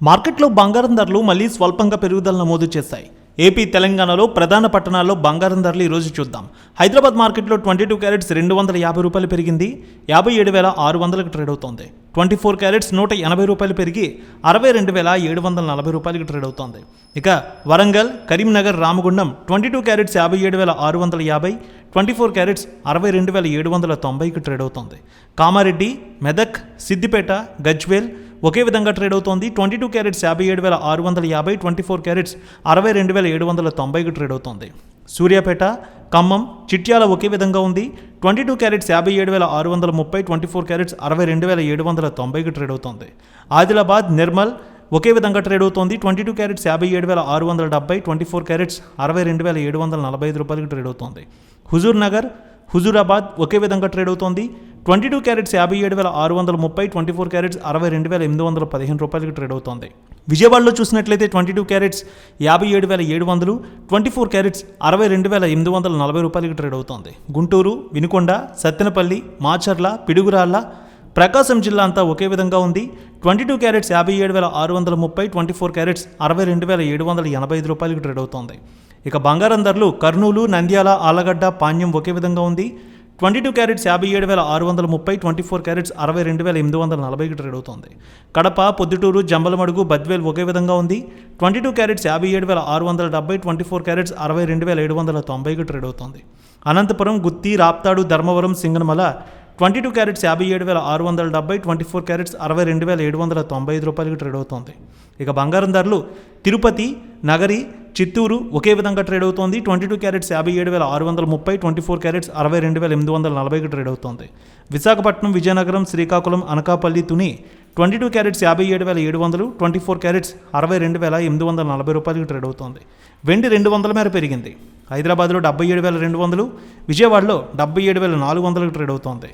మార్కెట్లో బంగారం ధరలు మళ్లీ స్వల్పంగా పెరుగుదల నమోదు చేశాయి. ఏపీ, తెలంగాణలో ప్రధాన పట్టణాల్లో బంగారం ధరలు ఈరోజు చూద్దాం. హైదరాబాద్ మార్కెట్లో 22 క్యారెట్స్ ₹250 పెరిగింది, 57,600కి ట్రేడ్ అవుతోంది. 24 క్యారెట్స్ ₹180 పెరిగి ₹62,740కి ట్రేడ్ అవుతోంది. ఇక వరంగల్, కరీంనగర్, రామగుండం 22 క్యారెట్స్ ₹57,650, 24 క్యారెట్స్ ₹62,790కి ట్రేడ్ అవుతోంది. కామారెడ్డి, మెదక్, సిద్దిపేట, గజ్వేల్ ఒకే విధంగా ట్రేడ్ అవుతోంది. 22 క్యారెట్స్ ₹57,650, 24 క్యారెట్స్ ₹62,790కి ట్రేడ్ అవుతోంది. సూర్యాపేట, ఖమ్మం, చిట్యాల ఒకే విధంగా ఉంది. 22 క్యారెట్స్ ₹57,630, 24 క్యారెట్స్ ₹62,790కి ట్రేడ్ అవుతోంది. ఆదిలాబాద్, నిర్మల్ ఒకే విధంగా ట్రేడ్ అవుతోంది. 22 క్యారెట్స్ ₹57,670, 24 క్యారెట్స్ ₹62,745కి ట్రేడ్ అవుతోంది. హుజూర్ నగర్, హుజూరాబాద్ ఒకే విధంగా ట్రేడ్ అవుతోంది. 22 క్యారెట్స్ ₹57,630, 24 క్యారెట్స్ ₹62,815కి ట్రేడ్ అవుతోంది. విజయవాడలో చూసినట్లయితే 22 క్యారెట్స్ ₹57,700, 24 క్యారెట్స్ ₹62,840కి ట్రేడ్ అవుతోంది. గుంటూరు, వినుకొండ, సత్తెనపల్లి, మాచర్ల, పిడుగురాళ్ల, ప్రకాశం జిల్లా అంతా ఒకే విధంగా ఉంది. 22 క్యారెట్స్ ₹57,630, 24 క్యారెట్స్ ₹62,785కి ట్రేడ్ అవుతోంది. ఇక బంగారం ధరలు కర్నూలు, నంద్యాల, ఆలగడ్డ, పాణ్యం ఒకే విధంగా ఉంది. 22 క్యారెట్స్ ₹57,630, 24 క్యారెట్స్ ₹62,840కి ట్రేడ్ అవుతోంది. కడప, పొద్దుటూరు, జంబలమడుగు, బద్వేల్ ఒకే విధంగా ఉంది. 22 క్యారెట్స్ ₹57,670, 24 క్యారెట్స్ ₹62,790కి ట్రేడ్ అవుతోంది. అనంతపురం, గుత్తి, రాప్తాడు, ధర్మవరం, సింగనమల 22 క్యారెట్స్ ₹57,670, 24 క్యారెట్స్ ₹62,795కి ట్రేడ్ అవుతోంది. ఇక బంగారం ధరలు తిరుపతి, నగరి, చిత్తూరు ఒకే విధంగా ట్రేడ్ అవుతోంది. 22 క్యారెట్స్ ₹57,630, 24 క్యారెట్స్ ₹62,840కి ట్రేడ్ అవుతోంది. విశాఖపట్నం, విజయనగరం, శ్రీకాకుళం, అనకాపల్లి, తుని 22 క్యారెట్స్ ₹57,700, 24 క్యారెట్స్ ₹62,840కి ట్రేడ్ అవుతోంది. వెండి 200 మేర పెరిగింది. హైదరాబాద్లో 77,200, విజయవాడలో 77,400కి ట్రేడ్ అవుతోంది.